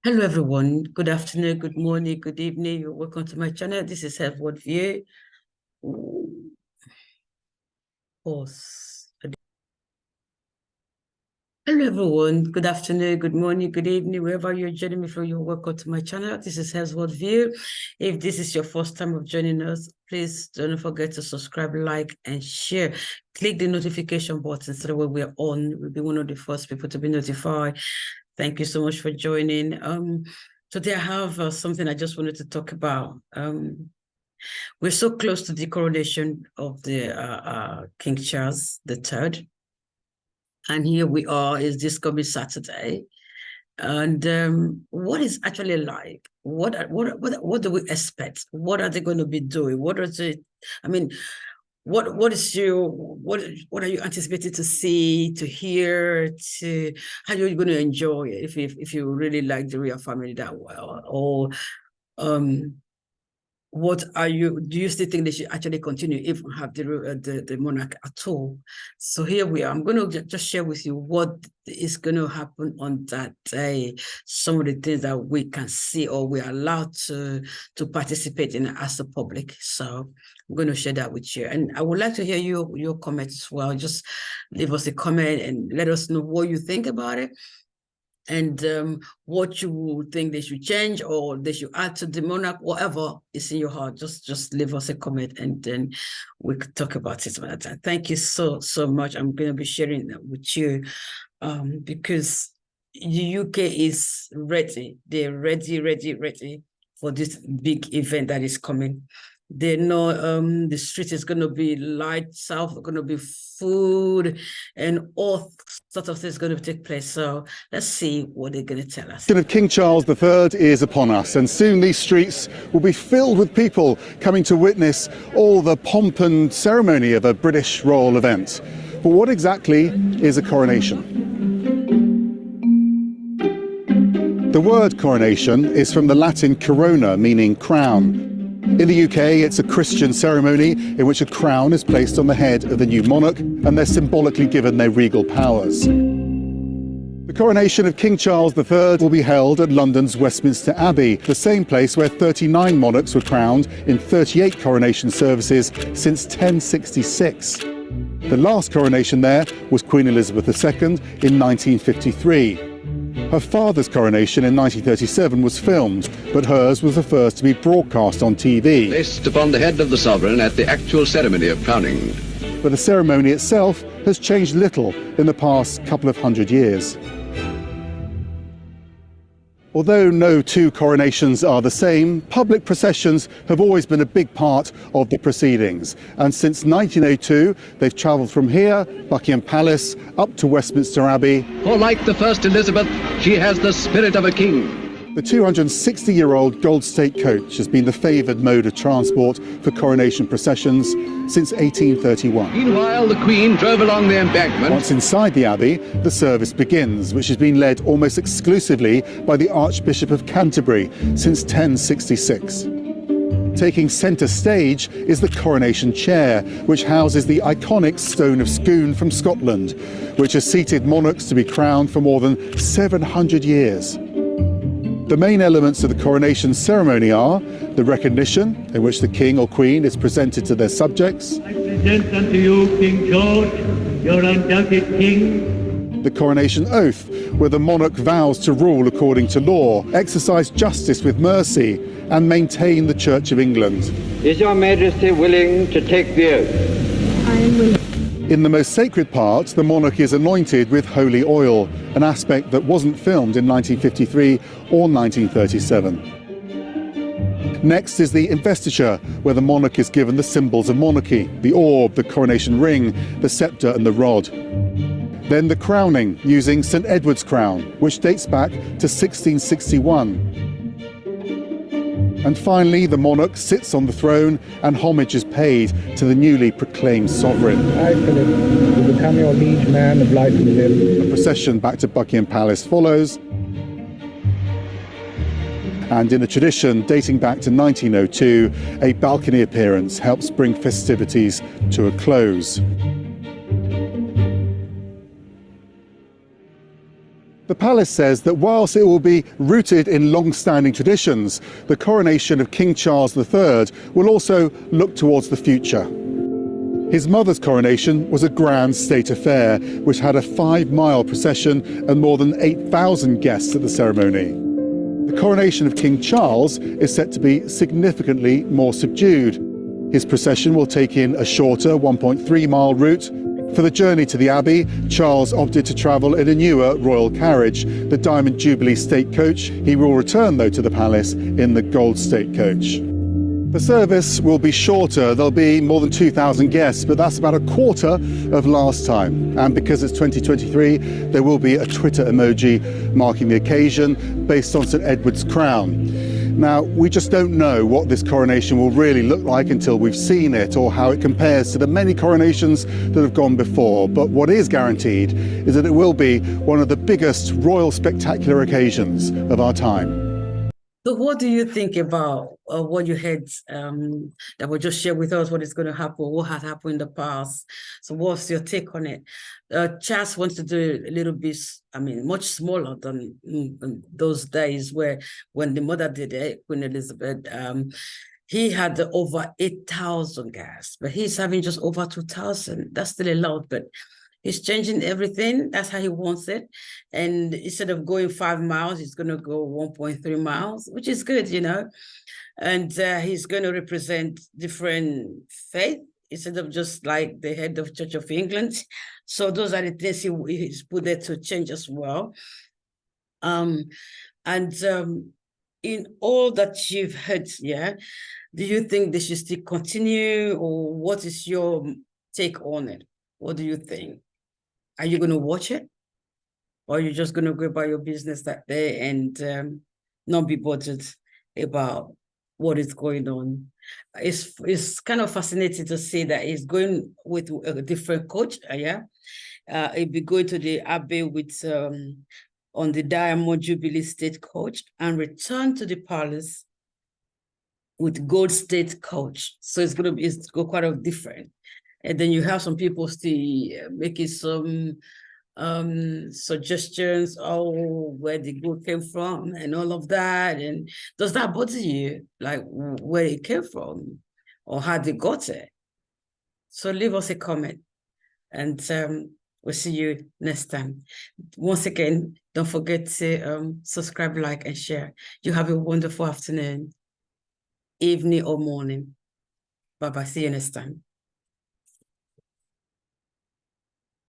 Hello everyone, good afternoon, good morning, good evening. Welcome to my channel. This is Health World View. Pause. Hello everyone, good afternoon, good morning, good evening, wherever you're joining me from, you're welcome to my channel. This is Health World View. If this is your first time of joining us, please don't forget to subscribe, like, and share. Click the notification button so that when we're on, we'll be one of the first people to be notified. Thank you so much for joining. Today I have something I just wanted to talk about. We're so close to the coronation of the King Charles III. And here we are, is this coming Saturday. And what is actually like? What do we expect? What are they going to be doing? What are they, I mean, what are you anticipating to see, to hear, to how you're going to enjoy it if you really like the royal family that well? Or what do you still think they should actually continue even have the monarch at all? So here we are. I'm going to just share with you what is going to happen on that day, some of the things that we can see or we're allowed to participate in as a public. So I'm going to share that with you, and I would like to hear your comments as well. Just leave us a comment and let us know what you think about it, and what you think they should change or they should add to the monarch. Whatever is in your heart, just leave us a comment and then we could talk about it another time. Thank you so much. I'm going to be sharing that with you because the UK is ready. They're ready for this big event that is coming. They know the street is going to be lights out, going to be food, and all sorts of things going to take place. So let's see what they're going to tell us. King Charles III is upon us, and soon these streets will be filled with people coming to witness all the pomp and ceremony of a British royal event. But what exactly is a coronation? The word coronation is from the Latin corona, meaning crown. In the UK, it's a Christian ceremony in which a crown is placed on the head of the new monarch and they're symbolically given their regal powers. The coronation of King Charles III will be held at London's Westminster Abbey, the same place where 39 monarchs were crowned in 38 coronation services since 1066. The last coronation there was Queen Elizabeth II in 1953. Her father's coronation in 1937 was filmed, but hers was the first to be broadcast on TV. Placed upon the head of the sovereign at the actual ceremony of crowning. But the ceremony itself has changed little in the past couple of hundred years. Although no two coronations are the same, public processions have always been a big part of the proceedings. And since 1902, they've travelled from here, Buckingham Palace, up to Westminster Abbey. For like the first Elizabeth, she has the spirit of a king. The 260-year-old Gold State coach has been the favoured mode of transport for coronation processions since 1831. Meanwhile, the Queen drove along the embankment. Once inside the Abbey, the service begins, which has been led almost exclusively by the Archbishop of Canterbury since 1066. Taking centre stage is the coronation chair, which houses the iconic Stone of Scone from Scotland, which has seated monarchs to be crowned for more than 700 years. The main elements of the coronation ceremony are the recognition, in which the king or queen is presented to their subjects. I present unto you King George, your undoubted king. The coronation oath, where the monarch vows to rule according to law, exercise justice with mercy, and maintain the Church of England. Is your Majesty willing to take the oath? I am willing. In the most sacred part, the monarch is anointed with holy oil, an aspect that wasn't filmed in 1953 or 1937. Next is the investiture, where the monarch is given the symbols of monarchy, the orb, the coronation ring, the sceptre and the rod. Then the crowning, using St Edward's crown, which dates back to 1661. And finally, the monarch sits on the throne and homage is paid to the newly proclaimed sovereign. I, Philip, will become your liege man of life and limb. A procession back to Buckingham Palace follows. And in a tradition dating back to 1902, a balcony appearance helps bring festivities to a close. The palace says that whilst it will be rooted in long-standing traditions, the coronation of King Charles III will also look towards the future. His mother's coronation was a grand state affair, which had a 5-mile procession and more than 8,000 guests at the ceremony. The coronation of King Charles is set to be significantly more subdued. His procession will take in a shorter 1.3-mile route. For the journey to the Abbey, Charles opted to travel in a newer royal carriage, the Diamond Jubilee State Coach. He will return, though, to the palace in the Gold State Coach. The service will be shorter. There'll be more than 2,000 guests, but that's about a quarter of last time. And because it's 2023, there will be a Twitter emoji marking the occasion based on St Edward's crown. Now, we just don't know what this coronation will really look like until we've seen it, or how it compares to the many coronations that have gone before. But what is guaranteed is that it will be one of the biggest royal spectacular occasions of our time. So what do you think about what you heard that will just share with us what is going to happen, what has happened in the past? So what's your take on it? Charles wants to do a little bit, much smaller than those days when the mother did it, Queen Elizabeth. He had over 8,000 guests, but he's having just over 2,000. That's still a lot, but he's changing everything. That's how he wants it. And instead of going 5 miles, he's going to go 1.3 miles, which is good, you know. And he's going to represent different faith instead of just like the head of Church of England. So those are the things he's put there to change as well. In all that you've heard, do you think they should still continue, or what is your take on it? What do you think? Are you going to watch it? Or are you just going to go about your business that day and not be bothered about what is going on? It's kind of fascinating to see that he's going with a different coach, he'll be going to the Abbey with on the Diamond Jubilee State Coach and return to the palace with Gold State Coach. So it's going to quite a different. And then you have some people still making some suggestions, where the gold came from and all of that. And does that bother you, like where it came from or how they got it? So leave us a comment, and we'll see you next time. Once again, don't forget to subscribe, like, and share. You have a wonderful afternoon, evening, or morning. Bye-bye. See you next time.